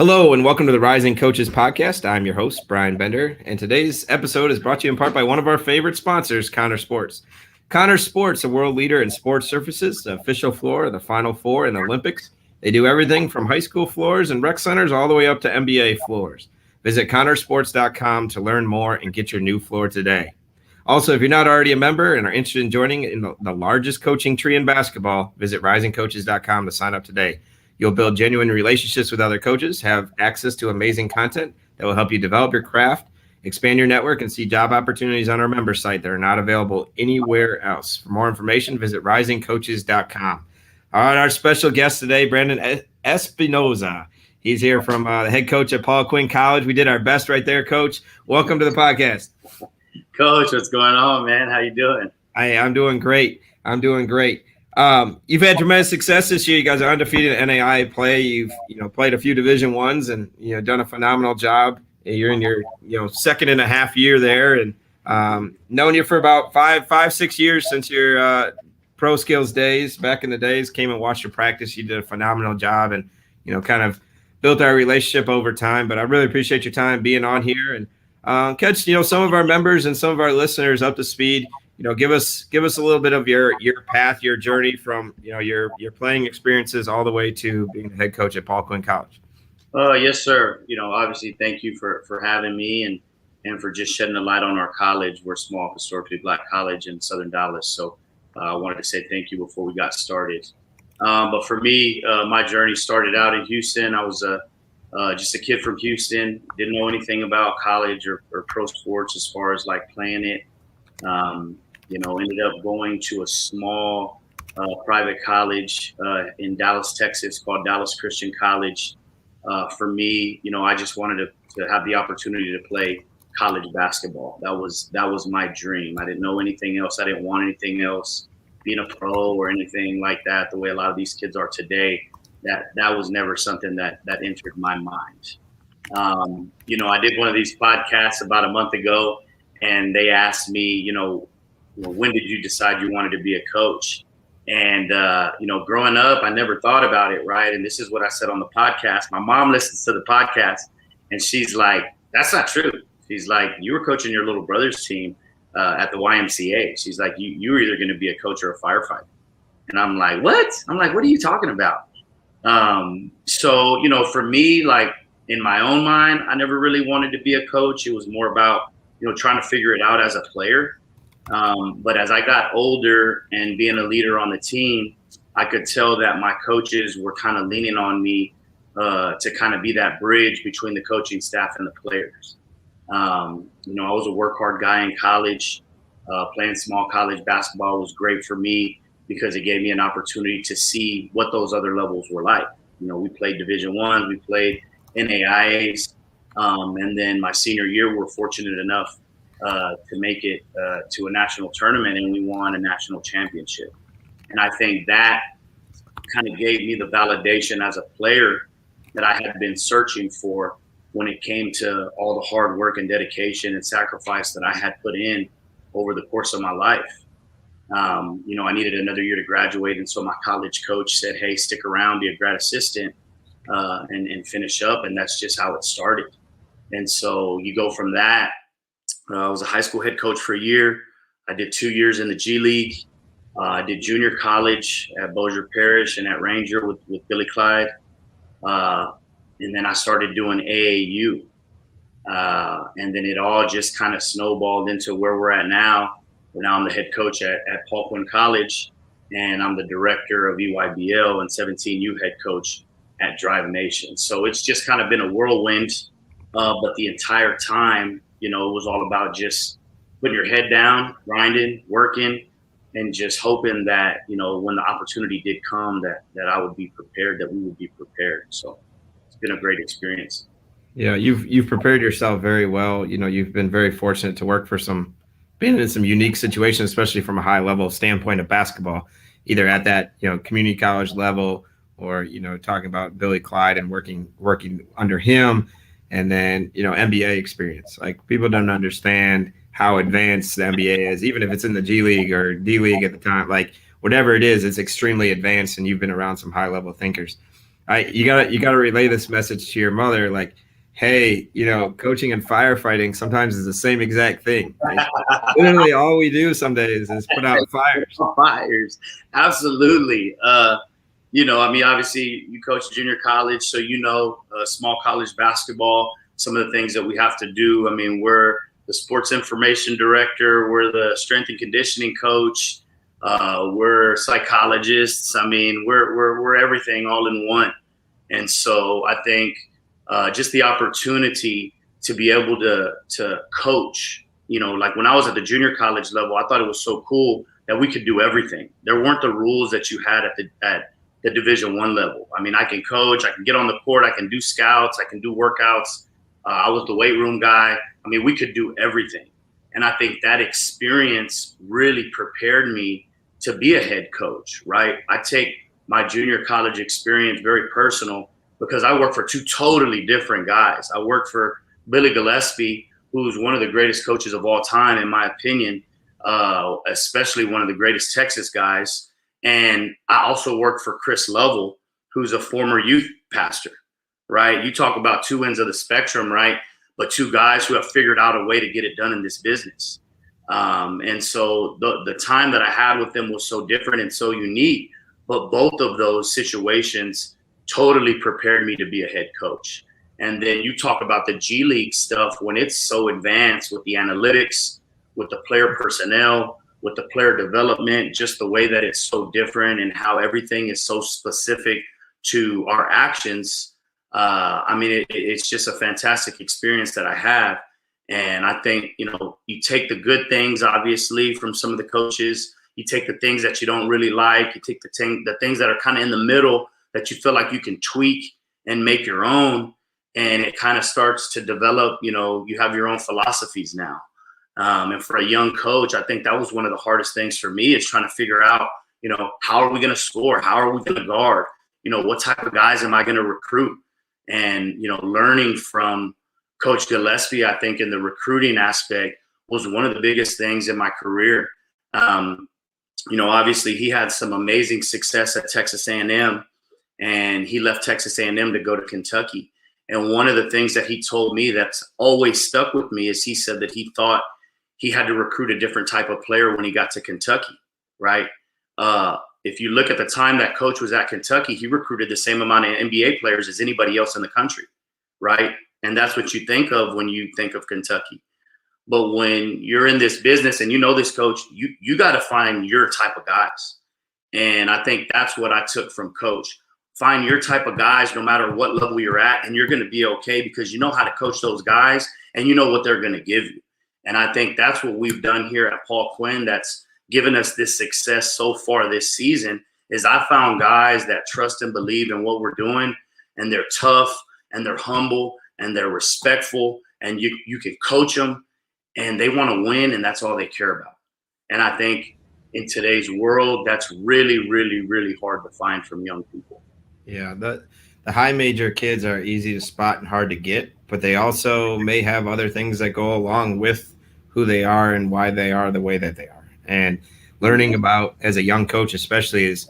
Hello and welcome to the Rising Coaches Podcast. I'm your host, Brian Bender, and today's episode is brought to you in part by one of our favorite sponsors, Connor Sports. Connor Sports, a world leader in sports surfaces, the official floor of the Final Four in the Olympics. They do everything from high school floors and rec centers all the way up to NBA floors. Visit connorsports.com to learn more and get your new floor today. Also, if you're not already a member and are interested in joining in the largest coaching tree in basketball, visit risingcoaches.com to sign up today. You'll build genuine relationships with other coaches, have access to amazing content that will help you develop your craft, expand your network, and see job opportunities on our member site that are not available anywhere else. For more information, visit risingcoaches.com. All right, our special guest today, Brandon ESPINOSA. He's here from the head coach at Paul Quinn College. We did our best right there, Coach. Welcome to the podcast. Coach, what's going on, man? How you doing? I'm doing great. You've had tremendous success this year. You guys are undefeated in NAI play. You've played a few Division Ones and done a phenomenal job. You're in your second and a half year there, and known you for about 5-6 years since your pro skills days. Back in the days, came and watched your practice. You did a phenomenal job, and kind of built our relationship over time. But I really appreciate your time being on here and catch some of our members and some of our listeners up to speed. Give us a little bit of your path, your journey from your playing experiences all the way to being the head coach at Paul Quinn College. Yes, sir. Obviously, thank you for having me and for just shedding a light on our college. We're a small, historically Black college in Southern Dallas, so I wanted to say thank you before we got started. But for me, my journey started out in Houston. I was just a kid from Houston. Didn't know anything about college or pro sports as far as like playing it. Ended up going to a small private college in Dallas, Texas called Dallas Christian College. For me, I just wanted to have the opportunity to play college basketball. That was my dream. I didn't know anything else. I didn't want anything else, being a pro or anything like that, the way a lot of these kids are today. That was never something that entered my mind. I did one of these podcasts about a month ago, and they asked me, when did you decide you wanted to be a coach? And, growing up, I never thought about it, right? And this is what I said on the podcast. My mom listens to the podcast, and she's like, that's not true. She's like, you were coaching your little brother's team at the YMCA. She's like, you were either going to be a coach or a firefighter. And I'm like, what? I'm like, what are you talking about? So, for me, like in my own mind, I never really wanted to be a coach. It was more about, trying to figure it out as a player. But as I got older and being a leader on the team, I could tell that my coaches were kind of leaning on me to kind of be that bridge between the coaching staff and the players. I was a work hard guy in college. Playing small college basketball was great for me because it gave me an opportunity to see what those other levels were like. We played Division I, we played NAIAs, and then my senior year, we're fortunate enough to make it to a national tournament, and we won a national championship. And I think that kind of gave me the validation as a player that I had been searching for when it came to all the hard work and dedication and sacrifice that I had put in over the course of my life. I needed another year to graduate, and so my college coach said, hey, stick around, be a grad assistant, and finish up, and that's just how it started. And so you go from that. I was a high school head coach for a year. I did 2 years in the G League. I did junior college at Bossier Parish and at Ranger with Billy Clyde. And then I started doing AAU. And then it all just kind of snowballed into where we're at now. Now I'm the head coach at Paul Quinn College, and I'm the director of EYBL and 17U head coach at Drive Nation. So it's just kind of been a whirlwind. But the entire time, it was all about just putting your head down, grinding, working, and just hoping that, when the opportunity did come, that I would be prepared, that we would be prepared. So it's been a great experience. Yeah, you've prepared yourself very well. You've been very fortunate to been in some unique situations, especially from a high level standpoint of basketball, either at that, community college level or, talking about Billy Clyde and working under him. And then, NBA experience. Like, people don't understand how advanced the NBA is, even if it's in the G League or D League at the time. Like, whatever it is, it's extremely advanced, and you've been around some high-level thinkers. You gotta relay this message to your mother, like, hey, coaching and firefighting sometimes is the same exact thing. Like, literally all we do some days is put out fires. Fires, absolutely. Obviously you coach junior college, so small college basketball, some of the things that we have to do. I mean, we're the sports information director, we're the strength and conditioning coach, we're psychologists. I mean, we're everything all in one. And so I think just the opportunity to be able to coach, like when I was at the junior college level, I thought it was so cool that we could do everything. There weren't the rules that you had at the Division I level. I mean, I can coach, I can get on the court, I can do scouts, I can do workouts. I was the weight room guy. I mean, we could do everything. And I think that experience really prepared me to be a head coach, right? I take my junior college experience very personal because I work for two totally different guys. I work for Billy Gillespie, who's one of the greatest coaches of all time, in my opinion, especially one of the greatest Texas guys. And I also work for Chris Lovell, who's a former youth pastor, right? You talk about two ends of the spectrum, right? But two guys who have figured out a way to get it done in this business. And so the time that I had with them was so different and so unique, but both of those situations totally prepared me to be a head coach. And then you talk about the G League stuff when it's so advanced with the analytics, with the player personnel, with the player development, just the way that it's so different and how everything is so specific to our actions. I mean, it's just a fantastic experience that I have. And I think, you take the good things, obviously, from some of the coaches. You take the things that you don't really like. You take the things that are kind of in the middle that you feel like you can tweak and make your own. And it kind of starts to develop, you have your own philosophies now. And for a young coach, I think that was one of the hardest things for me, is trying to figure out, how are we going to score? How are we going to guard? What type of guys am I going to recruit? And, learning from Coach Gillespie, I think in the recruiting aspect was one of the biggest things in my career. Obviously he had some amazing success at Texas A&M, and he left Texas A&M to go to Kentucky. And one of the things that he told me that's always stuck with me is he said that he thought he had to recruit a different type of player when he got to Kentucky, right? If you look at the time that Coach was at Kentucky, he recruited the same amount of NBA players as anybody else in the country, right? And that's what you think of when you think of Kentucky. But when you're in this business and this, Coach, you got to find your type of guys. And I think that's what I took from Coach. Find your type of guys no matter what level you're at, and you're going to be okay because you know how to coach those guys and you know what they're going to give you. And I think that's what we've done here at Paul Quinn that's given us this success so far this season. Is I found guys that trust and believe in what we're doing, and they're tough and they're humble and they're respectful, and you can coach them and they want to win, and that's all they care about. And I think in today's world, that's really, really, really hard to find from young people. Yeah, the high major kids are easy to spot and hard to get, but they also may have other things that go along with who they are and why they are the way that they are. And learning about, as a young coach especially, is,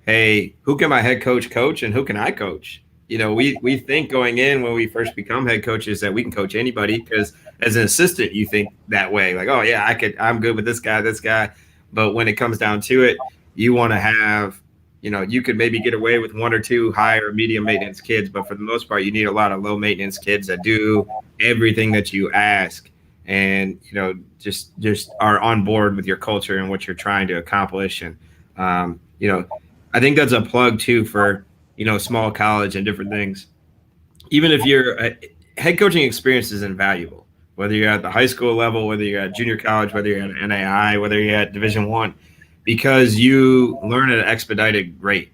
hey, who can my head coach and who can I coach? We think going in when we first become head coaches that we can coach anybody, because as an assistant you think that way, like, oh yeah, I'm good with this guy. But when it comes down to it, you want to have, you could maybe get away with one or two high or medium maintenance kids, but for the most part you need a lot of low maintenance kids that do everything that you ask, and just are on board with your culture and what you're trying to accomplish. And I think that's a plug too for small college and different things. Even if your head coaching experience is invaluable, whether you're at the high school level, whether you're at junior college, whether you're at NAI, whether you're at Division I, because you learn at an expedited rate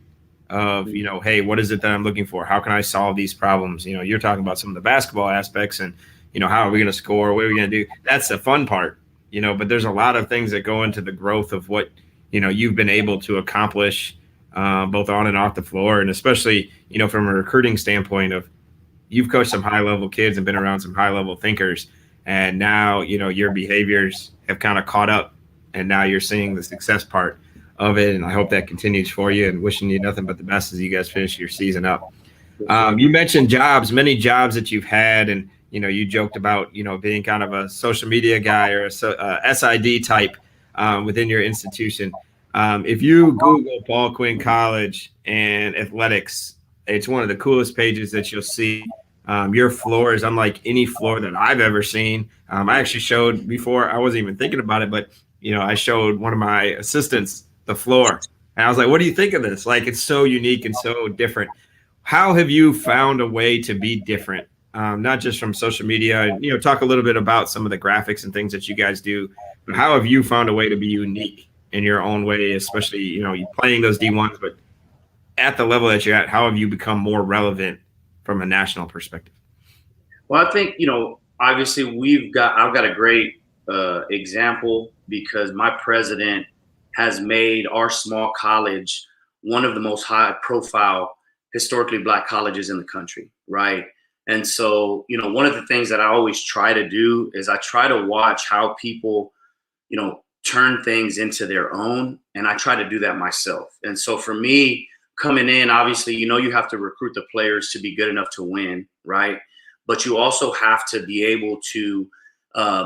of, hey, what is it that I'm looking for? How can I solve these problems? You're talking about some of the basketball aspects and, how are we going to score? What are we going to do? That's the fun part, but there's a lot of things that go into the growth of what, you've been able to accomplish both on and off the floor. And especially, from a recruiting standpoint of, you've coached some high level kids and been around some high level thinkers. And now, your behaviors have kind of caught up, and now you're seeing the success part of it. And I hope that continues for you, and wishing you nothing but the best as you guys finish your season up. You mentioned jobs, many jobs that you've had, and you joked about being kind of a social media guy or a SID type within your institution. If you Google Paul Quinn College and athletics, it's one of the coolest pages that you'll see. Your floor is unlike any floor that I've ever seen. I actually showed before, I wasn't even thinking about it, but I showed one of my assistants the floor, and I was like, "What do you think of this? Like, it's so unique and so different." How have you found a way to be different, not just from social media? And talk a little bit about some of the graphics and things that you guys do. But how have you found a way to be unique in your own way, especially you playing those D1s, but at the level that you're at, how have you become more relevant from a national perspective? Well, I think obviously I've got a great example because my president has made our small college one of the most high profile historically Black colleges in the country, right? And so, one of the things that I always try to do is I try to watch how people, turn things into their own. And I try to do that myself. And so for me, coming in, obviously, you have to recruit the players to be good enough to win, right? But you also have to be able to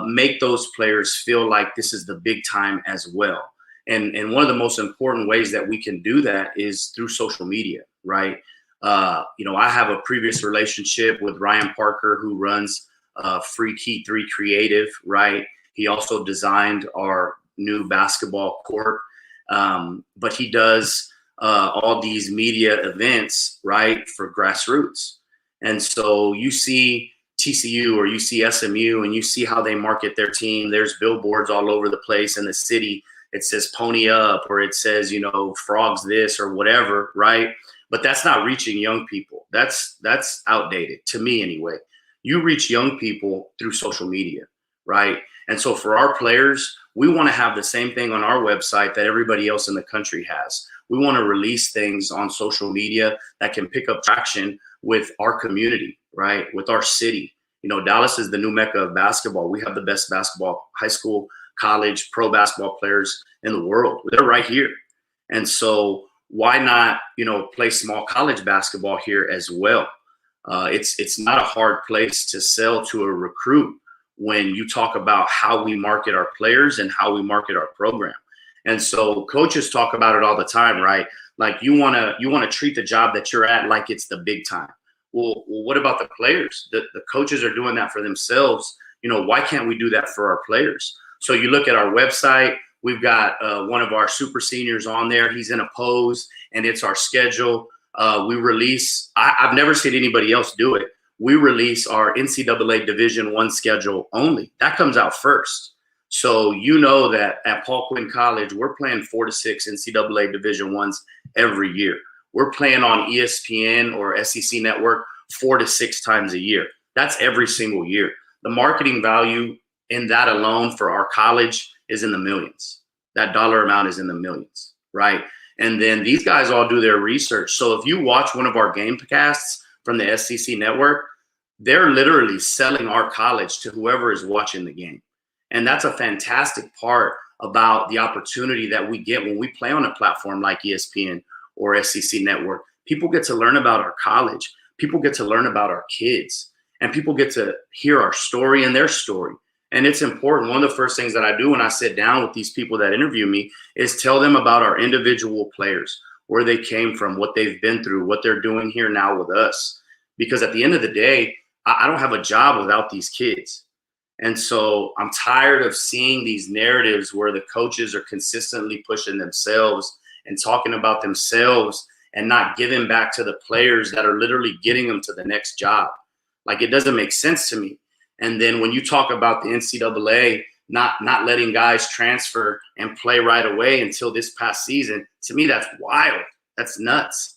make those players feel like this is the big time as well. And one of the most important ways that we can do that is through social media, right? I have a previous relationship with Ryan Parker, who runs Free Key 3 Creative, right? He also designed our new basketball court, but he does all these media events, right, for grassroots. And so you see TCU or you see SMU and you see how they market their team. There's billboards all over the place in the city. It says pony up, or it says, frogs this or whatever, right? But that's not reaching young people. That's outdated to me anyway. You reach young people through social media, right? And so for our players, we want to have the same thing on our website that everybody else in the country has. We want to release things on social media that can pick up traction with our community, right? With our city. Dallas is the new mecca of basketball. We have the best basketball, high school, college, pro basketball players in the world. They're right here. And so why not, play small college basketball here as well? It's not a hard place to sell to a recruit when you talk about how we market our players and how we market our program. And so coaches talk about it all the time, right? Like you want to treat the job that you're at like it's the big time. Well, what about the players? The coaches are doing that for themselves. Why can't we do that for our players? So you look at our website, we've got one of our super seniors on there. He's in a pose, and it's our schedule. We release, I've never seen anybody else do it. We release our NCAA Division I schedule only. That comes out first. So that at Paul Quinn College, we're playing 4 to 6 NCAA Division I's every year. We're playing on ESPN or SEC Network 4 to 6 times a year. That's every single year. The marketing value in that alone for our college is in the millions. That dollar amount is in the millions, right? And then these guys all do their research. So if you watch one of our game casts from the SEC Network, they're literally selling our college to whoever is watching the game. And that's a fantastic part about the opportunity that we get when we play on a platform like ESPN or SEC Network. People get to learn about our college. People get to learn about our kids. And people get to hear our story and their story. And it's important. One of the first things that I do when I sit down with these people that interview me is tell them about our individual players, where they came from, what they've been through, what they're doing here now with us. Because at the end of the day, I don't have a job without these kids. And so I'm tired of seeing these narratives where the coaches are consistently pushing themselves and talking about themselves and not giving back to the players that are literally getting them to the next job. Like, it doesn't make sense to me. And then when you talk about the NCAA not letting guys transfer and play right away until this past season, to me, that's wild. That's nuts.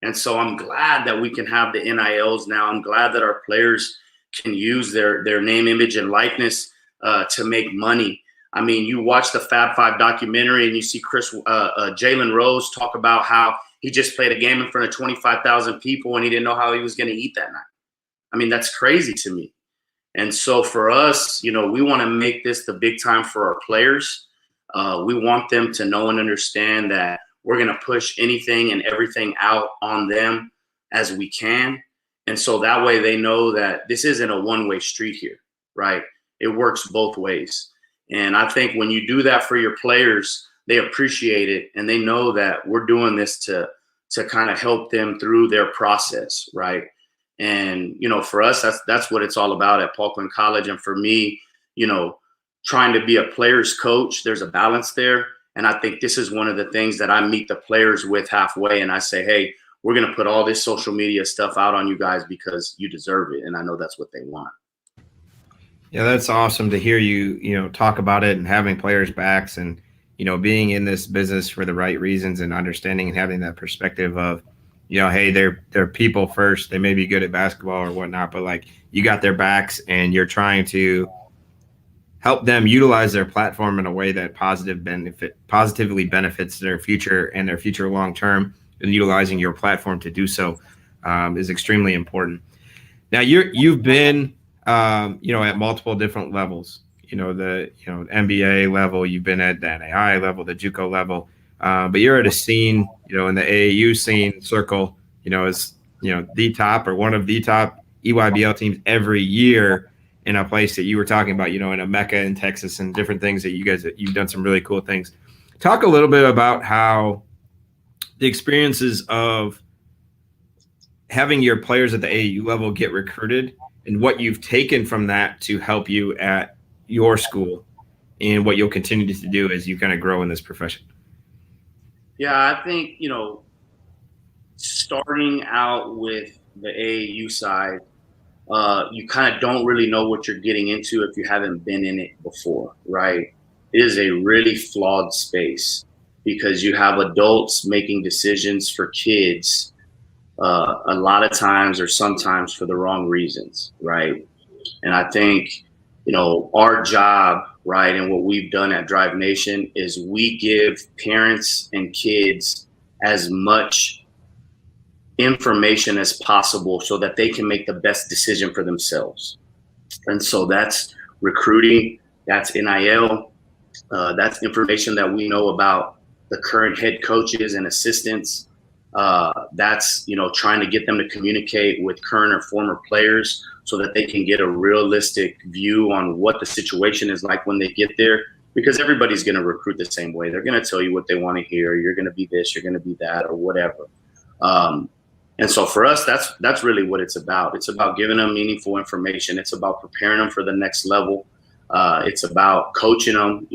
And so I'm glad that we can have the NILs now. I'm glad that our players can use their name, image, and likeness to make money. I mean, you watch the Fab Five documentary and you see Jalen Rose talk about how he just played a game in front of 25,000 people and he didn't know how he was going to eat that night. I mean, that's crazy to me. And so for us, we want to make this the big time for our players. We want them to know and understand that we're going to push anything and everything out on them as we can. And so that way they know that this isn't a one-way street here, right? It works both ways. And I think when you do that for your players, they appreciate it, and they know that we're doing this to kind of help them through their process, right? And, you know, for us, that's what it's all about at Paul Quinn College. And for me, you know, trying to be a player's coach, there's a balance there. And I think this is one of the things that I meet the players with halfway. And I say, hey, we're going to put all this social media stuff out on you guys because you deserve it. And I know that's what they want. Yeah, that's awesome to hear you talk about it and having players' backs and, being in this business for the right reasons and understanding and having that perspective of, hey, they're people first. They may be good at basketball or whatnot, but like you got their backs and you're trying to help them utilize their platform in a way that positively benefits their future and their future long term, and utilizing your platform to do so is extremely important. Now you've been at multiple different levels. The NBA level, you've been at the NAI level, the JUCO level, but you're at a scene, in the AAU scene circle, as the top or one of the top EYBL teams every year in a place that you were talking about, in a Mecca in Texas and different things that you've done some really cool things. Talk a little bit about how the experiences of having your players at the AAU level get recruited and what you've taken from that to help you at your school and what you'll continue to do as you kind of grow in this profession. Yeah, I think, starting out with the AAU side, you kind of don't really know what you're getting into if you haven't been in it before, right? It is a really flawed space because you have adults making decisions for kids a lot of times or sometimes for the wrong reasons, right? And I think, our job, right, and what we've done at Drive Nation is we give parents and kids as much information as possible so that they can make the best decision for themselves. And so that's recruiting, that's NIL, that's information that we know about the current head coaches and assistants. That's, trying to get them to communicate with current or former players so that they can get a realistic view on what the situation is like when they get there, because everybody's going to recruit the same way. They're going to tell you what they want to hear. You're going to be this, you're going to be that, or whatever. And so for us, that's really what it's about. It's about giving them meaningful information. It's about preparing them for the next level. It's about coaching them.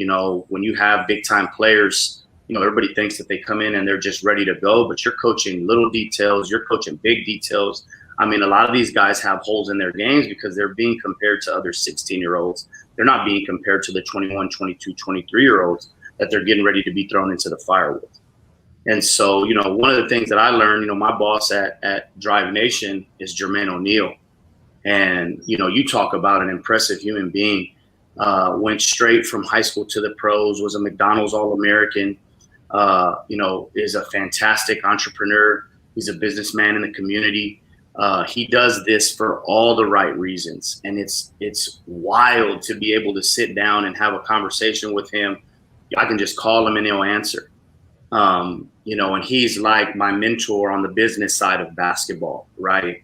When you have big time players, everybody thinks that they come in and they're just ready to go, but you're coaching little details. You're coaching big details. I mean, a lot of these guys have holes in their games because they're being compared to other 16-year-olds. They're not being compared to the 21, 22, 23-year-olds that they're getting ready to be thrown into the fire with. And so, one of the things that I learned, my boss at Drive Nation is Jermaine O'Neal. And, you talk about an impressive human being, went straight from high school to the pros, was a McDonald's All-American, is a fantastic entrepreneur. He's a businessman in the community. He does this for all the right reasons. And it's wild to be able to sit down and have a conversation with him. I can just call him and he'll answer. And he's like my mentor on the business side of basketball, right?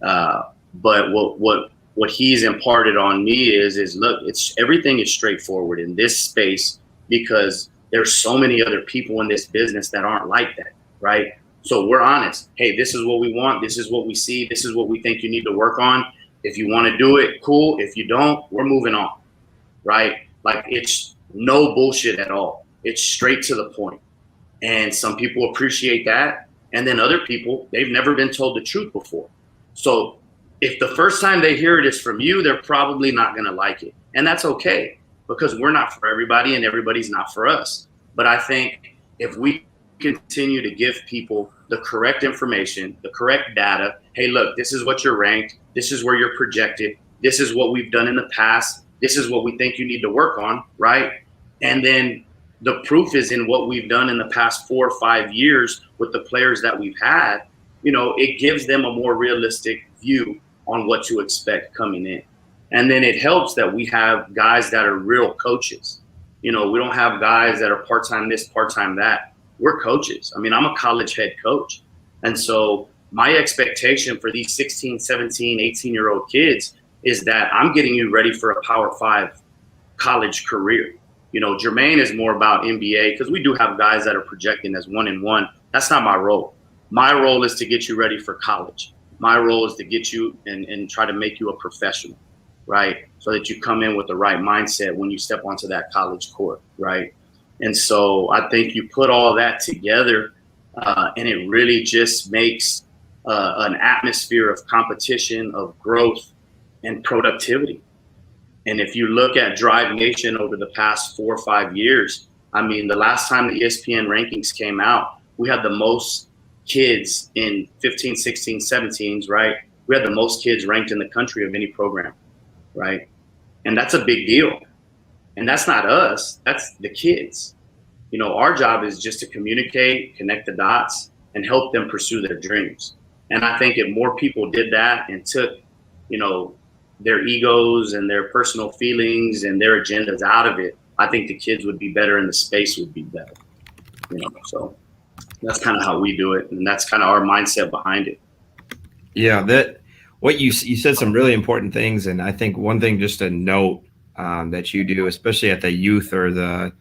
But what he's imparted on me is look, everything is straightforward in this space because there's so many other people in this business that aren't like that, right? So we're honest. Hey, this is what we want. This is what we see. This is what we think you need to work on. If you want to do it, cool. If you don't, we're moving on, right? Like it's no bullshit at all. It's straight to the point. And some people appreciate that. And then other people, they've never been told the truth before. So if the first time they hear it is from you, they're probably not going to like it. And that's okay because we're not for everybody and everybody's not for us. But I think if we continue to give people the correct information, the correct data, hey, look, this is what you're ranked. This is where you're projected. This is what we've done in the past. This is what we think you need to work on, right? And then the proof is in what we've done in the past 4 or 5 years with the players that we've had. It gives them a more realistic view on what to expect coming in. And then it helps that we have guys that are real coaches. We don't have guys that are part-time this, part-time that. We're coaches. I mean, I'm a college head coach. And so my expectation for these 16, 17, 18-year-old kids is that I'm getting you ready for a Power 5 college career. Jermaine is more about NBA because we do have guys that are projecting as 1-1. That's not my role. My role is to get you ready for college. My role is to get you and try to make you a professional, right? So that you come in with the right mindset when you step onto that college court, right? And so I think you put all that together and it really just makes an atmosphere of competition, of growth, and productivity. And if you look at Drive Nation over the past 4 or 5 years, I mean, the last time the ESPN rankings came out, we had the most kids in 15, 16, 17s, right? We had the most kids ranked in the country of any program, right? And that's a big deal. And that's not us, that's the kids. Our job is just to communicate, connect the dots, and help them pursue their dreams. And I think if more people did that and took, their egos and their personal feelings and their agendas out of it, I think the kids would be better and the space would be better. So that's kind of how we do it, and that's kind of our mindset behind it. Yeah, that what you said some really important things, and I think one thing just to note that you do, especially at the youth or the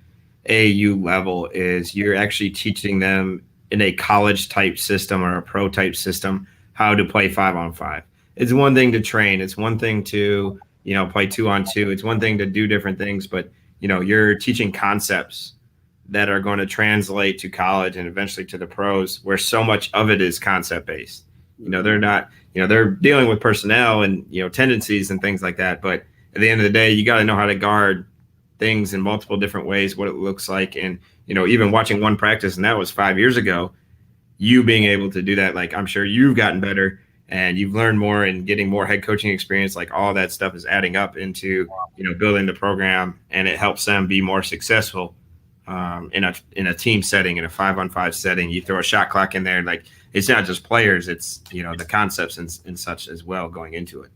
AAU level, is you're actually teaching them in a college type system or a pro type system how to play 5-on-5. It's one thing to train. It's one thing to, play 2-on-2. It's one thing to do different things, but, you're teaching concepts that are going to translate to college and eventually to the pros, where so much of it is concept based. They're not, they're dealing with personnel and, tendencies and things like that. But at the end of the day, you got to know how to guard things in multiple different ways, what it looks like. And, even watching one practice, and that was 5 years ago, you being able to do that, like, I'm sure you've gotten better and you've learned more and getting more head coaching experience. Like, all that stuff is adding up into, building the program, and it helps them be more successful in a team setting, in a 5-on-5 setting. You throw a shot clock in there, like, it's not just players, it's, the concepts and such as well going into it.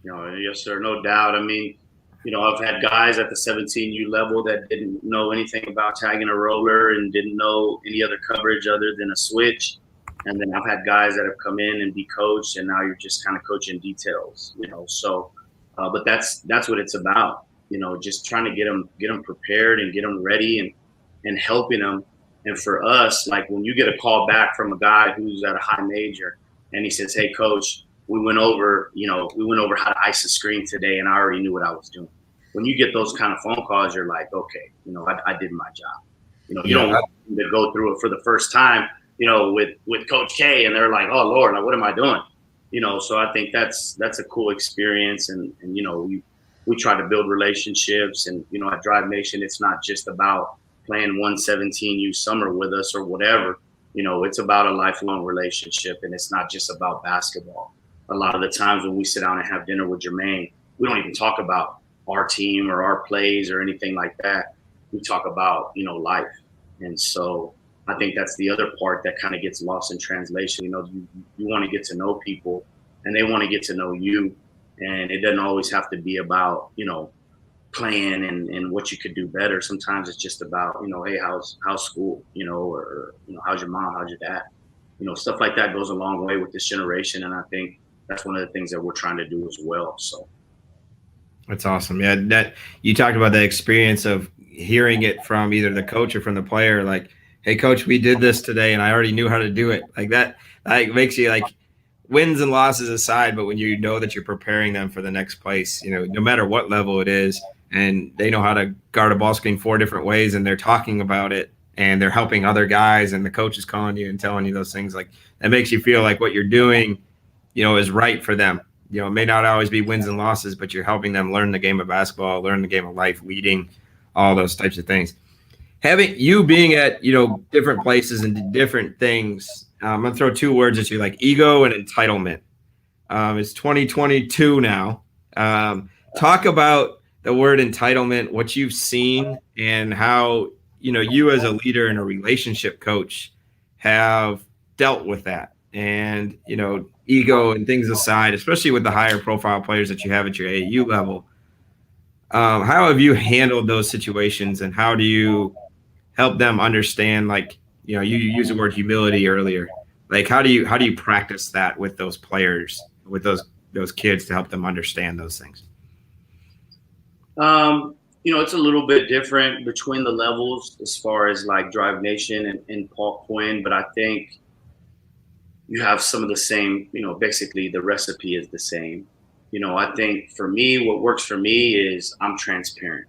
Yes, sir. No doubt. I mean, I've had guys at the 17U level that didn't know anything about tagging a roller and didn't know any other coverage other than a switch. And then I've had guys that have come in and be coached, and now you're just kind of coaching details, So, but that's what it's about, just trying to get them prepared and get them ready and helping them. And for us, like, when you get a call back from a guy who's at a high major and he says, "Hey, coach, we went over how to ice a screen today, and I already knew what I was doing." When you get those kind of phone calls, you're like, okay, I did my job. You don't want them to go through it for the first time, with Coach K, and they're like, "Oh Lord, like, what am I doing?" So I think that's a cool experience, and we try to build relationships, and at Drive Nation, it's not just about playing 117U summer with us or whatever. It's about a lifelong relationship, and it's not just about basketball. A lot of the times when we sit down and have dinner with Jermaine, we don't even talk about our team or our plays or anything like that. We talk about, life. And so I think that's the other part that kind of gets lost in translation. You want to get to know people, and they want to get to know you. And it doesn't always have to be about, playing and what you could do better. Sometimes it's just about, hey, how's school, or how's your mom, how's your dad? Stuff like that goes a long way with this generation. And I think that's one of the things that we're trying to do as well. So that's awesome. Yeah, that you talked about the experience of hearing it from either the coach or from the player, like, "Hey, coach, we did this today, and I already knew how to do it." Like that, like, makes you, like, wins and losses aside, but when you know that you're preparing them for the next place, no matter what level it is, and they know how to guard a ball screen 4 different ways, and they're talking about it, and they're helping other guys, and the coach is calling you and telling you those things, like, that makes you feel like what you're doing, is right for them. It may not always be wins and losses, but you're helping them learn the game of basketball, learn the game of life, leading, all those types of things. Having you being at, different places and different things, I'm going to throw 2 words at you, like ego and entitlement. It's 2022 now. Talk about the word entitlement, what you've seen, and how, you as a leader and a relationship coach have dealt with that. And, ego and things aside, especially with the higher profile players that you have at your AAU level, how have you handled those situations, and how do you help them understand, like, you used the word humility earlier, Like, how do you practice that with those players, with those kids, to help them understand those things? It's a little bit different between the levels as far as like Drive Nation and Paul Quinn, but I think you have some of the same, basically the recipe is the same. I think for me, what works for me is I'm transparent.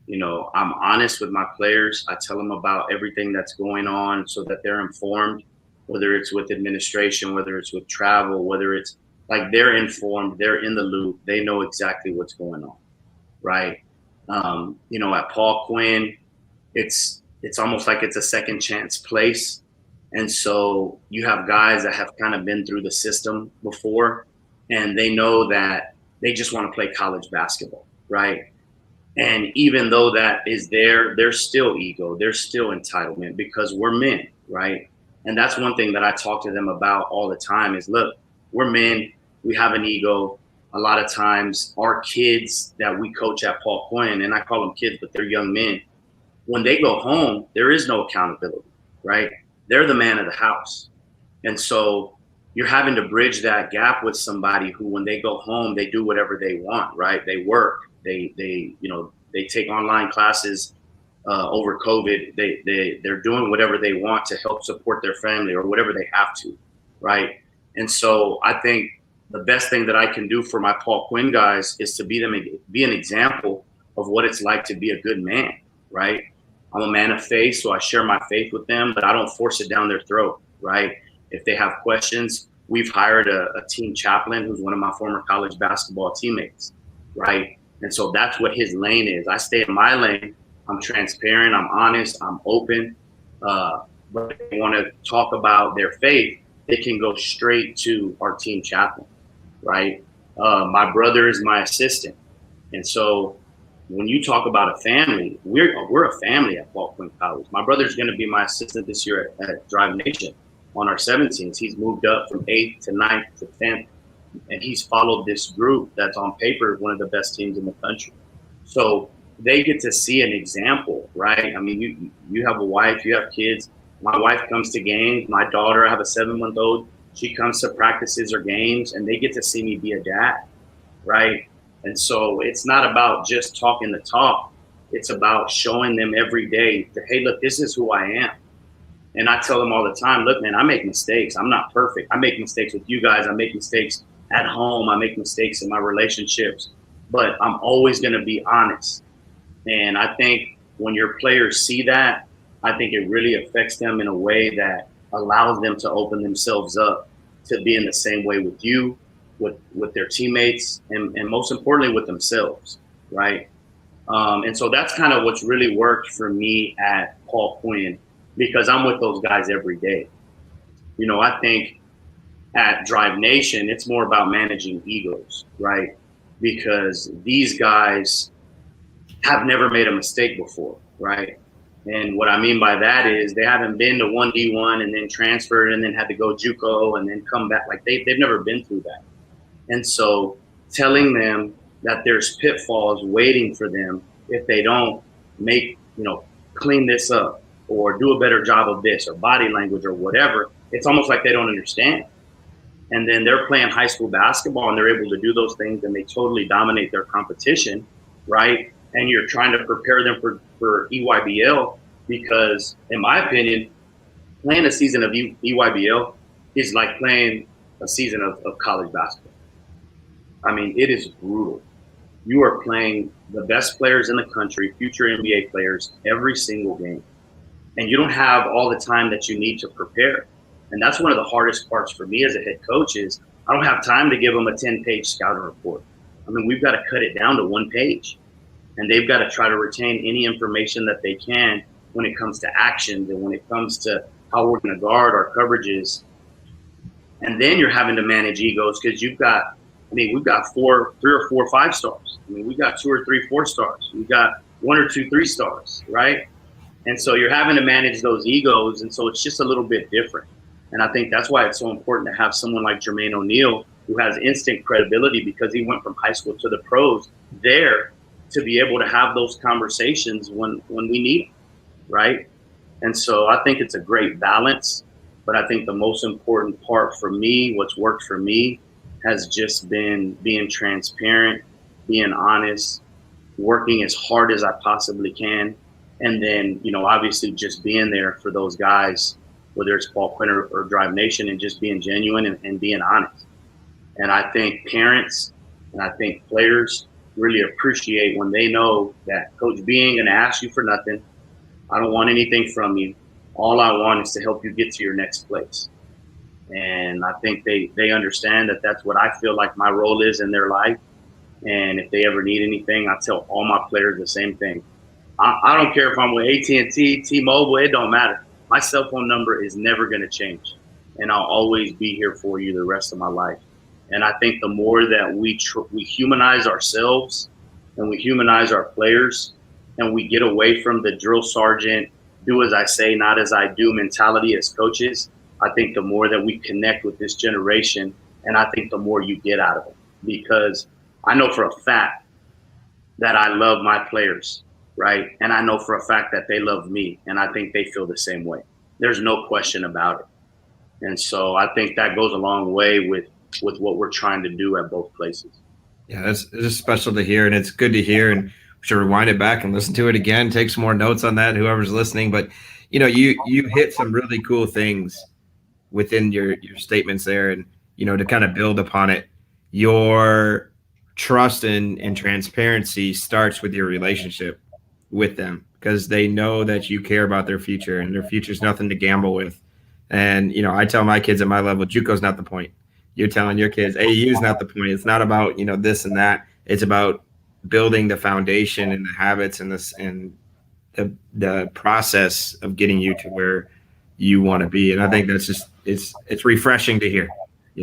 I'm honest with my players. I tell them about everything that's going on so that they're informed, whether it's with administration, whether it's with travel, whether it's like they're informed, they're in the loop, they know exactly what's going on, right? At Paul Quinn, it's almost like it's a second chance place. And so you have guys that have kind of been through the system before, and they know that they just want to play college basketball, right? And even though that is there, there's still ego, there's still entitlement because we're men, right? And that's one thing that I talk to them about all the time is, look, we're men, we have an ego. A lot of times our kids that we coach at Paul Quinn, and I call them kids, but they're young men, when they go home, there is no accountability, right? They're the man of the house. And so you're having to bridge that gap with somebody who, when they go home, they do whatever they want, right? They work, they take online classes over COVID. They're doing whatever they want to help support their family or whatever they have to, right? And so I think the best thing that I can do for my Paul Quinn guys is to be an example of what it's like to be a good man, right? I'm a man of faith, so I share my faith with them, but I don't force it down their throat, right? If they have questions, we've hired a team chaplain who's one of my former college basketball teammates, right? And so that's what his lane is. I stay in my lane. I'm transparent. I'm honest. I'm open. But if they want to talk about their faith, they can go straight to our team chaplain, right? My brother is my assistant. And so when you talk about a family, we're a family at Paul Quinn College. My brother's going to be my assistant this year at Drive Nation on our 17s. He's moved up from 8th to 9th to 10th. And he's followed this group that's on paper one of the best teams in the country. So they get to see an example, right? I mean, you have a wife, you have kids. My wife comes to games. My daughter, I have a 7-month-old. She comes to practices or games, and they get to see me be a dad, right? And so it's not about just talking the talk. It's about showing them every day that, hey, look, this is who I am. And I tell them all the time, look, man, I make mistakes. I'm not perfect. I make mistakes with you guys. I make mistakes at home. I make mistakes in my relationships. But I'm always going to be honest. And I think when your players see that, I think it really affects them in a way that allows them to open themselves up to being the same way with you, with their teammates, and most importantly with themselves, right? And so that's kind of what's really worked for me at Paul Quinn, because I'm with those guys every day. I think at Drive Nation, it's more about managing egos, right? Because these guys have never made a mistake before, right? And what I mean by that is they haven't been to 1D1 and then transferred and then had to go JUCO and then come back. Like they've never been through that. And so telling them that there's pitfalls waiting for them if they don't clean this up or do a better job of this or body language or whatever, it's almost like they don't understand. And then they're playing high school basketball and they're able to do those things and they totally dominate their competition, right? And you're trying to prepare them for EYBL because, in my opinion, playing a season of EYBL is like playing a season of college basketball. I mean, it is brutal. You are playing the best players in the country, future NBA players, every single game. And you don't have all the time that you need to prepare. And that's one of the hardest parts for me as a head coach is I don't have time to give them a 10-page scouting report. I mean, we've got to cut it down to 1 page. And they've got to try to retain any information that they can when it comes to actions and when it comes to how we're going to guard our coverages. And then you're having to manage egos because we've got 3 or 4 5-stars. I mean, we've got 2 or 3 4-stars. We've got 1 or 2 3-stars, right? And so you're having to manage those egos. And so it's just a little bit different. And I think that's why it's so important to have someone like Jermaine O'Neal who has instant credibility because he went from high school to the pros there to be able to have those conversations when we need them, right? And so I think it's a great balance. But I think the most important part for me, what's worked for me, has just been being transparent, being honest, working as hard as I possibly can. And then, obviously just being there for those guys, whether it's Paul Quinn or Drive Nation, and just being genuine and being honest. And I think parents and I think players really appreciate when they know that Coach B ain't going to ask you for nothing. I don't want anything from you. All I want is to help you get to your next place. And I think they understand that that's what I feel like my role is in their life. And if they ever need anything, I tell all my players the same thing. I don't care if I'm with AT&T, T-Mobile, it don't matter. My cell phone number is never going to change. And I'll always be here for you the rest of my life. And I think the more that we humanize ourselves and we humanize our players and we get away from the drill sergeant, do as I say, not as I do mentality as coaches, I think the more that we connect with this generation, and I think the more you get out of it. Because I know for a fact that I love my players, right? And I know for a fact that they love me, and I think they feel the same way. There's no question about it. And so I think that goes a long way with what we're trying to do at both places. Yeah, it's just special to hear, and it's good to hear. And we should rewind it back and listen to it again. Take some more notes on that, whoever's listening. But you hit some really cool things within your statements there, and to kind of build upon it. Your trust and transparency starts with your relationship with them, because they know that you care about their future, and their future is nothing to gamble with. And I tell my kids at my level, JUCO's not the point. You're telling your kids, AU is not the point. It's not about this and that. It's about building the foundation and the habits and the process of getting you to where you want to be. And I think that's just it's refreshing to hear.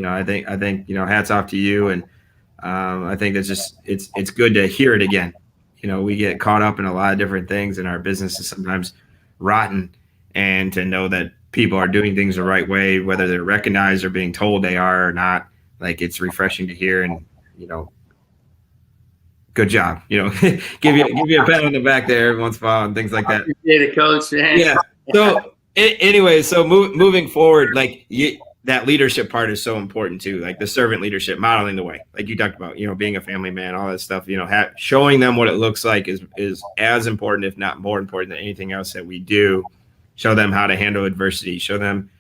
I think hats off to you. And I think that's just it's good to hear it again. We get caught up in a lot of different things, and our business is sometimes rotten. And to know that people are doing things the right way, whether they're recognized or being told they are or not, like, it's refreshing to hear. And good job. Give you a pat on the back there every once in a while and things like that. Appreciate it, Coach. Man. Yeah. So anyway, so moving forward, like that leadership part is so important too. Like the servant leadership, modeling the way, like you talked about, being a family man, all that stuff. Showing them what it looks like is as important, if not more important, than anything else that we do. Show them how to handle adversity. Show them,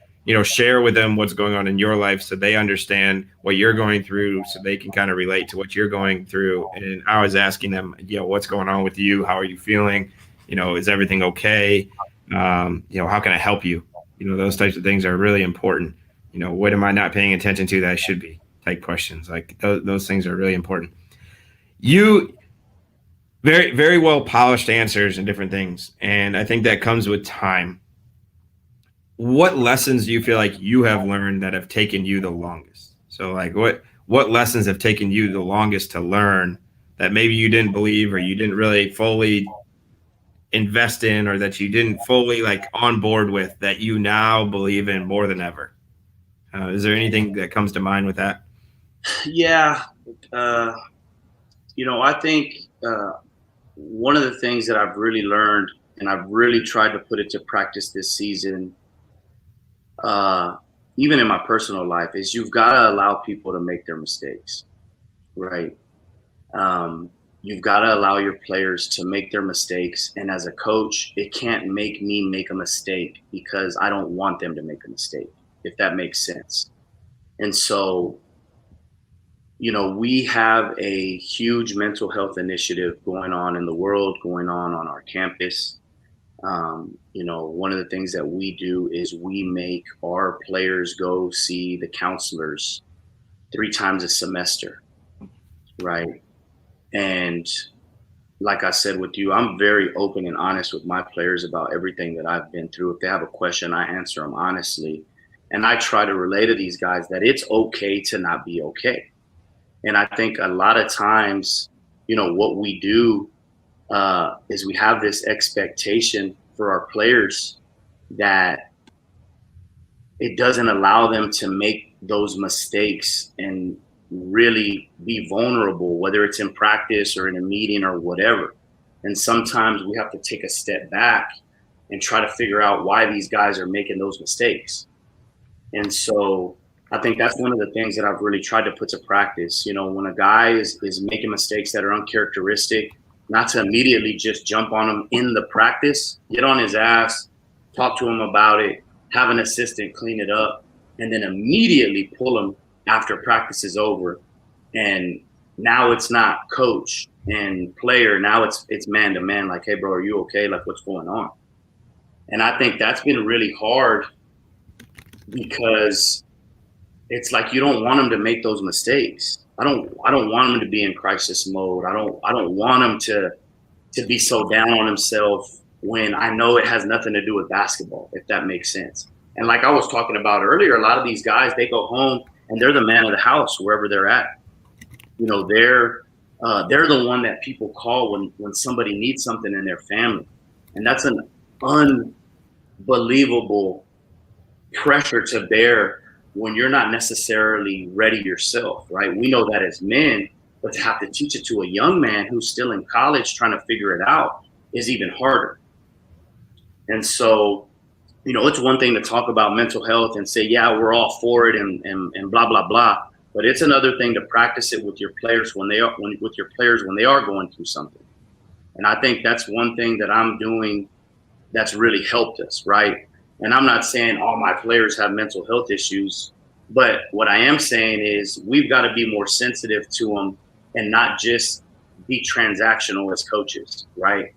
share with them what's going on in your life so they understand what you're going through, so they can kind of relate to what you're going through. And I was asking them, what's going on with you? How are you feeling? Is everything okay? How can I help you? Those types of things are really important. What am I not paying attention to that I should be? Type questions. Like those things are really important. You very, very well polished answers and different things. And I think that comes with time. What lessons do you feel like you have learned that have taken you the longest? So like what lessons have taken you the longest to learn that maybe you didn't believe, or you didn't really fully invest in, or that you didn't fully like on board with, that you now believe in more than ever? Is there anything that comes to mind with that? Yeah. I think one of the things that I've really learned, and I've really tried to put it to practice this season, even in my personal life, is you've got to allow people to make their mistakes, right? You've got to allow your players to make their mistakes. And as a coach, it can't make me make a mistake, because I don't want them to make a mistake, if that makes sense. And so, we have a huge mental health initiative going on in the world, going on our campus. One of the things that we do is we make our players go see the counselors 3 times a semester, right? And like I said with you, I'm very open and honest with my players about everything that I've been through. If they have a question, I answer them honestly. And I try to relay to these guys that it's okay to not be okay. And I think a lot of times, what we do is we have this expectation for our players that it doesn't allow them to make those mistakes and really be vulnerable, whether it's in practice or in a meeting or whatever. And sometimes we have to take a step back and try to figure out why these guys are making those mistakes. And so I think that's one of the things that I've really tried to put to practice. You know, when a guy is making mistakes that are uncharacteristic, not to immediately just jump on him in the practice, get on his ass, talk to him about it, have an assistant clean it up, and then immediately pull him after practice is over. And now it's not coach and player. Now it's man to man. Like, hey, bro, are you okay? Like, what's going on? And I think that's been really hard because it's like you don't want him to make those mistakes. I don't want him to be in crisis mode. I don't want him to be so down on himself when I know it has nothing to do with basketball, if that makes sense. And like I was talking about earlier, a lot of these guys, they go home and they're the man of the house wherever they're at. You know, they're the one that people call when somebody needs something in their family. And that's an unbelievable pressure to bear when you're not necessarily ready yourself, right? We know that as men, but to have to teach it to a young man who's still in college trying to figure it out is even harder. And so, you know, it's one thing to talk about mental health and say, yeah, we're all for it and blah, blah, blah. But it's another thing to practice it with your players when they are going through something. And I think that's one thing that I'm doing that's really helped us, right? And I'm not saying all my players have mental health issues, but what I am saying is we've got to be more sensitive to them and not just be transactional as coaches, right?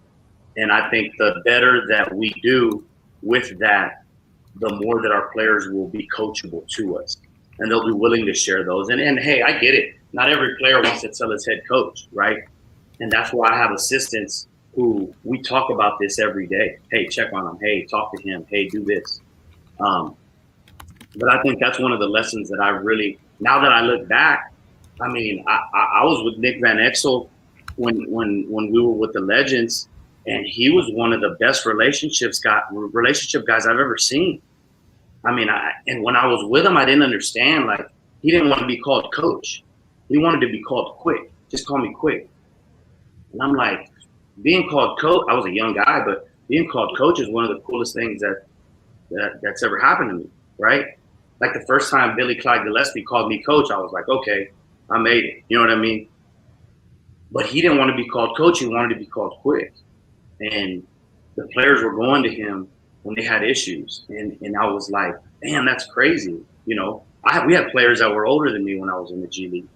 And I think the better that we do with that, the more that our players will be coachable to us and they'll be willing to share those. And hey, I get it. Not every player wants to tell his head coach, right? And that's why I have assistants who we talk about this every day. Hey, check on him. Hey, talk to him. Hey, do this. But I think that's one of the lessons that I really, now that I look back, I mean, I was with Nick Van Exel when we were with the Legends, and he was one of the best relationship guys I've ever seen. I mean, and when I was with him, I didn't understand. Like, he didn't want to be called coach. He wanted to be called Quick. Just call me Quick. And I'm like, being called coach, I was a young guy, but being called coach is one of the coolest things that's ever happened to me, right? Like the first time Billy Clyde Gillespie called me coach, I was like, okay, I made it. You know what I mean? But he didn't want to be called coach. He wanted to be called Quick. And the players were going to him when they had issues. And I was like, damn, that's crazy. You know, we had players that were older than me when I was in the G League.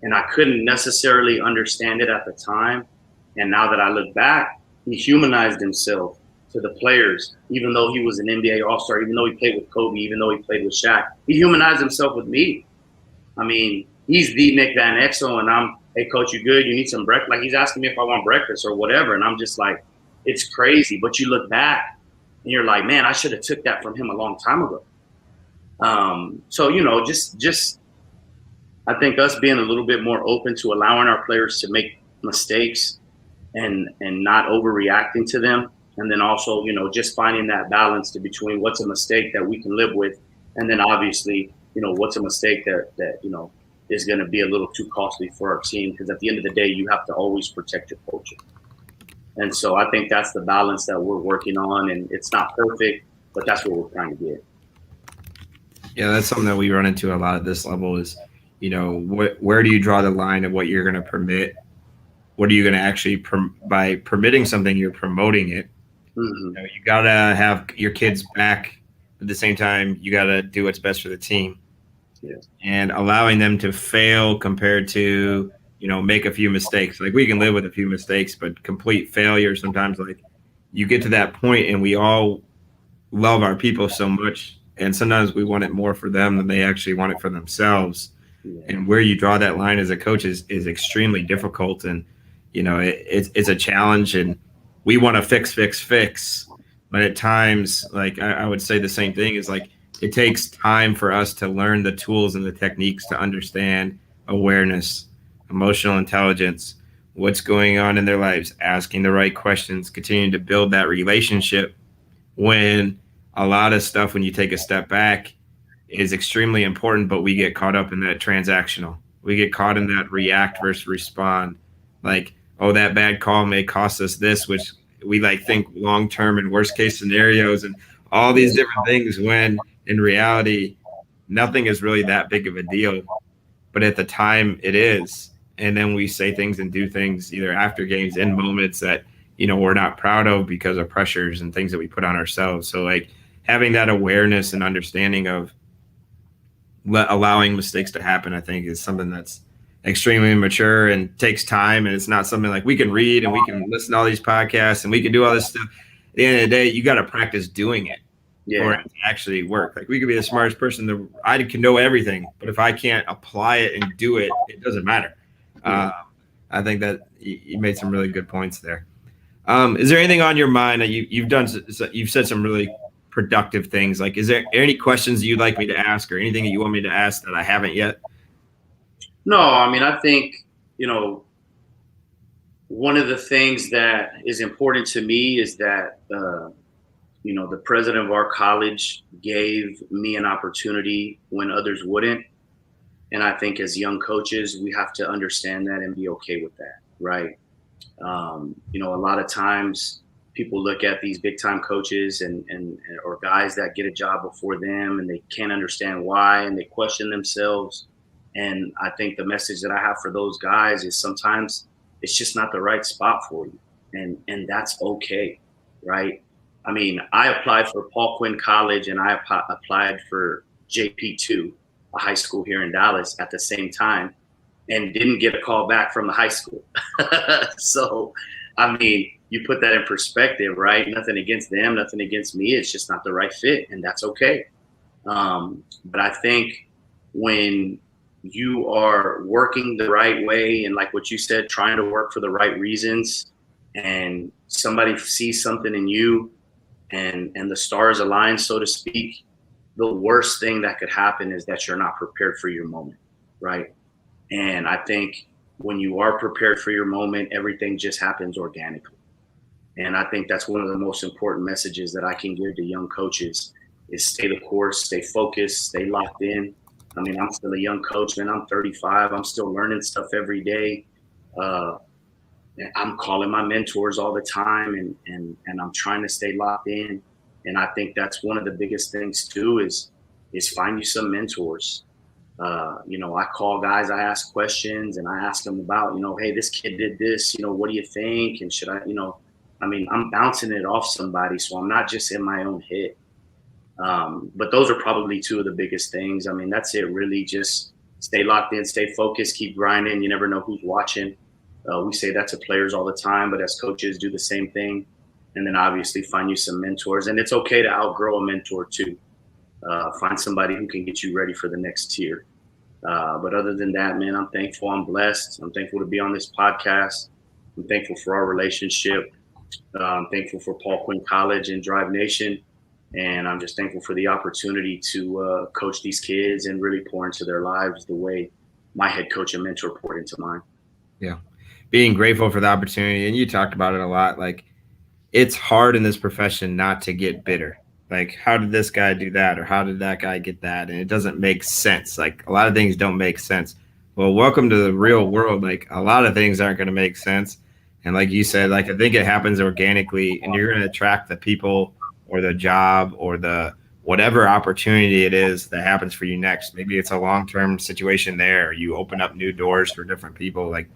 And I couldn't necessarily understand it at the time. And now that I look back, he humanized himself to the players, even though he was an NBA All-Star, even though he played with Kobe, even though he played with Shaq. He humanized himself with me. I mean, he's the Nick Van Exel, and I'm, hey, coach, you good? You need some breakfast? Like, he's asking me if I want breakfast or whatever. And I'm just like, it's crazy. But you look back, and you're like, man, I should have took that from him a long time ago. So, you know, just I think us being a little bit more open to allowing our players to make mistakes and not overreacting to them. And then also, you know, just finding that balance between what's a mistake that we can live with. And then obviously, you know, what's a mistake that you know, is going to be a little too costly for our team. Because at the end of the day, you have to always protect your culture. And so I think that's the balance that we're working on. And it's not perfect, but that's what we're trying to get. Yeah, that's something that we run into a lot at this level is, you know, where do you draw the line of what you're going to permit? What are you going to actually by permitting something, you're promoting it. Mm-hmm. You got to have your kids back. At the same time, you got to do what's best for the team. Yeah. And allowing them to fail compared to, you know, make a few mistakes. Like, we can live with a few mistakes, but complete failure sometimes, like, you get to that point and we all love our people so much. And sometimes we want it more for them than they actually want it for themselves. Yeah. And where you draw that line as a coach is extremely difficult. And, you know, it's a challenge, and we want to fix. But at times, like, I would say the same thing is, like, it takes time for us to learn the tools and the techniques to understand awareness, emotional intelligence, what's going on in their lives, asking the right questions, continuing to build that relationship, when a lot of stuff, when you take a step back, is extremely important, but we get caught up in that transactional. We get caught in that react versus respond. Like, oh, that bad call may cost us this, which we like think long-term and worst case scenarios and all these different things, when in reality, nothing is really that big of a deal, but at the time it is. And then we say things and do things either after games in moments that, we're not proud of because of pressures and things that we put on ourselves. So like having that awareness and understanding of allowing mistakes to happen, I think is something that's extremely mature and takes time. And it's not something like we can read and we can listen to all these podcasts and we can do all this stuff. At the end of the day, you got to practice doing it for it to actually work. Like we could be the smartest person, I can know everything, but if I can't apply it and do it, it doesn't matter. I think that you made some really good points there. Is there anything on your mind that you've said some really productive things? Like, is there any questions you'd like me to ask or anything that you want me to ask that I haven't yet? No, I mean, I think, one of the things that is important to me is that, the president of our college gave me an opportunity when others wouldn't. And I think as young coaches, we have to understand that and be okay with that, right? A lot of times people look at these big time coaches or guys that get a job before them and they can't understand why and they question themselves. And I think the message that I have for those guys is sometimes it's just not the right spot for you. And that's okay, right? I mean, I applied for Paul Quinn College and I applied for JP2, a high school here in Dallas at the same time, and didn't get a call back from the high school. So, I mean, you put that in perspective, right? Nothing against them, nothing against me. It's just not the right fit, and that's okay. But I think when you are working the right way and like what you said, trying to work for the right reasons, and somebody sees something in you and the stars align, so to speak, the worst thing that could happen is that you're not prepared for your moment, right? And I think when you are prepared for your moment, everything just happens organically. And I think that's one of the most important messages that I can give to young coaches is stay the course, stay focused, stay locked in. I mean, I'm still a young coach, man. I'm 35. I'm still learning stuff every day. I'm calling my mentors all the time and I'm trying to stay locked in. And I think that's one of the biggest things too is find you some mentors. I call guys, I ask questions and I ask them about, hey, this kid did this, what do you think? And should I, I'm bouncing it off somebody. So I'm not just in my own head. But those are probably two of the biggest things. I mean, that's it really. Just stay locked in, stay focused, keep grinding. You never know who's watching. We say that to players all the time, but as coaches do the same thing. And then obviously find you some mentors, and it's okay to outgrow a mentor too. Find somebody who can get you ready for the next tier. But other than that, man, I'm thankful. I'm blessed. I'm thankful to be on this podcast. I'm thankful for our relationship. I'm thankful for Paul Quinn College and Drive Nation. And I'm just thankful for the opportunity to coach these kids and really pour into their lives the way my head coach and mentor poured into mine. Yeah. Being grateful for the opportunity. And you talked about it a lot. Like, it's hard in this profession not to get bitter. Like, how did this guy do that? Or how did that guy get that? And it doesn't make sense. Like, a lot of things don't make sense. Well, welcome to the real world. Like, a lot of things aren't going to make sense. And like you said, like, I think it happens organically, and you're going to attract the people or the job or the whatever opportunity it is that happens for you next. Maybe it's a long-term situation there, or you open up new doors for different people. Like,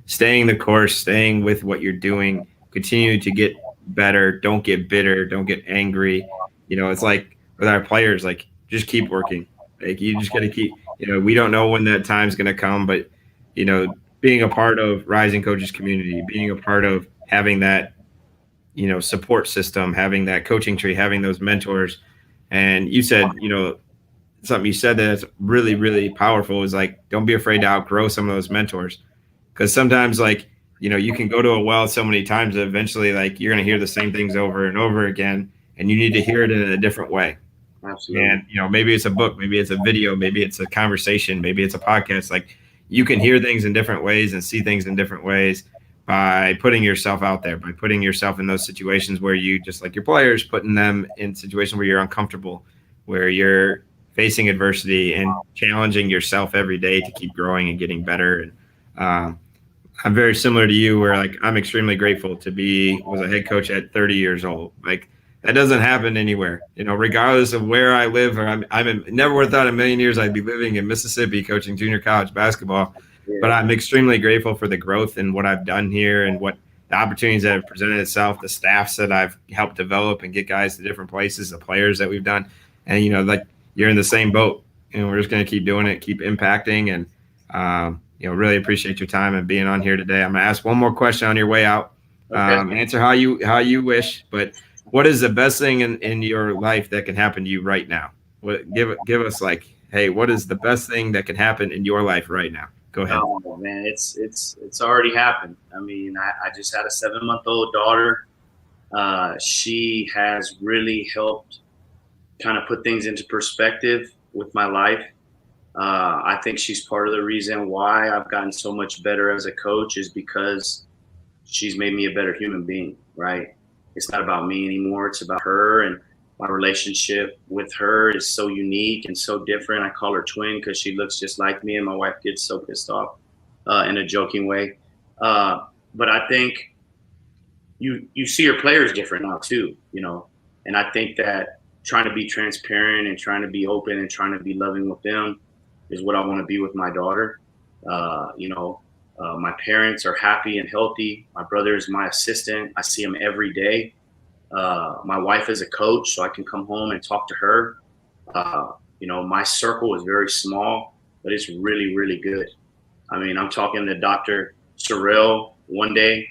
staying the course, staying with what you're doing, continue to get better. Don't get bitter. Don't get angry. It's like with our players, like, just keep working. Like, you just got to keep, we don't know when that time's going to come, but, being a part of Rising Coaches community, being a part of having that, support system, having that coaching tree, having those mentors. And you said, something you said that's really, really powerful is like, don't be afraid to outgrow some of those mentors. Because sometimes, like, you can go to a well so many times that eventually, like, you're going to hear the same things over and over again, and you need to hear it in a different way. Absolutely. And, maybe it's a book, maybe it's a video, maybe it's a conversation, maybe it's a podcast. Like, you can hear things in different ways and see things in different ways by putting yourself out there, by putting yourself in those situations where you, just like your players, putting them in situations where you're uncomfortable, where you're facing adversity and challenging yourself every day to keep growing and getting better. And I'm very similar to you, where, like, I'm extremely grateful to was a head coach at 30 years old. Like, that doesn't happen anywhere, regardless of where I live. Or never would have thought in a million years I'd be living in Mississippi coaching junior college basketball. Yeah. But I'm extremely grateful for the growth and what I've done here and what the opportunities that have presented itself, the staffs that I've helped develop and get guys to different places, the players that we've done. And, like you're in the same boat, and we're just going to keep doing it, keep impacting. And, really appreciate your time and being on here today. I'm going to ask one more question on your way out. Okay. Answer how you wish, but what is the best thing in your life that can happen to you right now? Give us like, hey, what is the best thing that can happen in your life right now? Go ahead. Oh man, it's already happened. I mean, I just had a 7-month-old daughter. She has really helped kind of put things into perspective with my life. I think she's part of the reason why I've gotten so much better as a coach is because she's made me a better human being, right? It's not about me anymore. It's about her, and my relationship with her is so unique and so different. I call her twin because she looks just like me, and my wife gets so pissed off in a joking way. But I think you see your players different now too, and I think that trying to be transparent and trying to be open and trying to be loving with them is what I want to be with my daughter. My parents are happy and healthy. My brother is my assistant. I see him every day. My wife is a coach, so I can come home and talk to her. My circle is very small, but it's really, really good. I mean, I'm talking to Dr. Sorrell one day,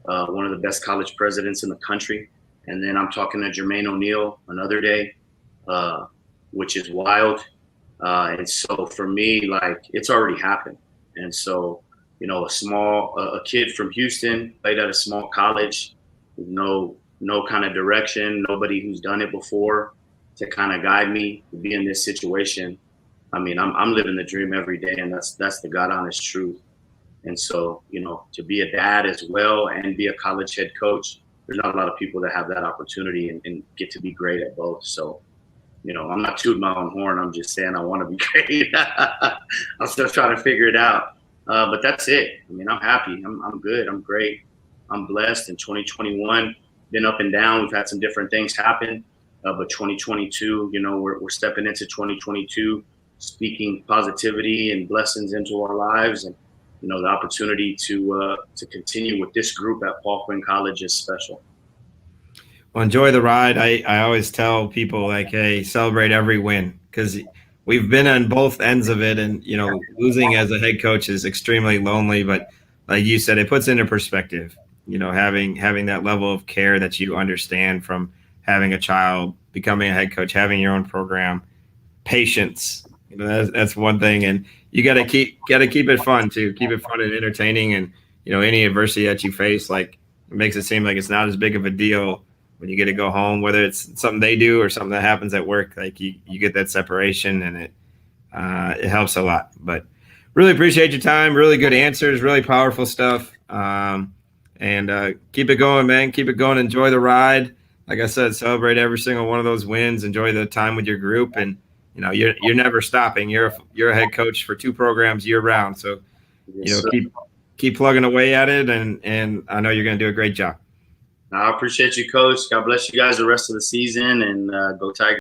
one of the best college presidents in the country. And then I'm talking to Jermaine O'Neal another day, which is wild. And so for me, like, it's already happened. And so, a kid from Houston, played at a small college, with no kind of direction, nobody who's done it before to kind of guide me to be in this situation. I mean, I'm living the dream every day, and that's the God honest truth. And so, to be a dad as well and be a college head coach, there's not a lot of people that have that opportunity and get to be great at both. So, I'm not tooting my own horn. I'm just saying I want to be great. I'm still trying to figure it out. But that's it. I mean, I'm happy. I'm good. I'm great. I'm blessed. In 2021, been up and down. We've had some different things happen. But 2022, we're stepping into 2022, speaking positivity and blessings into our lives. And, the opportunity to continue with this group at Paul Quinn College is special. Well, enjoy the ride. I always tell people, like, hey, celebrate every win, because we've been on both ends of it. And, losing as a head coach is extremely lonely. But like you said, it puts into perspective, having that level of care that you understand from having a child, becoming a head coach, having your own program, patience. That's one thing. And you got to keep it fun too. Keep it fun and entertaining. And, any adversity that you face, like, it makes it seem like it's not as big of a deal when you get to go home, whether it's something they do or something that happens at work. Like, you get that separation, and it helps a lot. But really appreciate your time. Really good answers, really powerful stuff. And keep it going, man. Keep it going. Enjoy the ride. Like I said, celebrate every single one of those wins. Enjoy the time with your group, and you're never stopping. You're a head coach for 2 programs year round. So, Yes, keep plugging away at it, and I know you're going to do a great job. I appreciate you, Coach. God bless you guys the rest of the season, and go Tigers.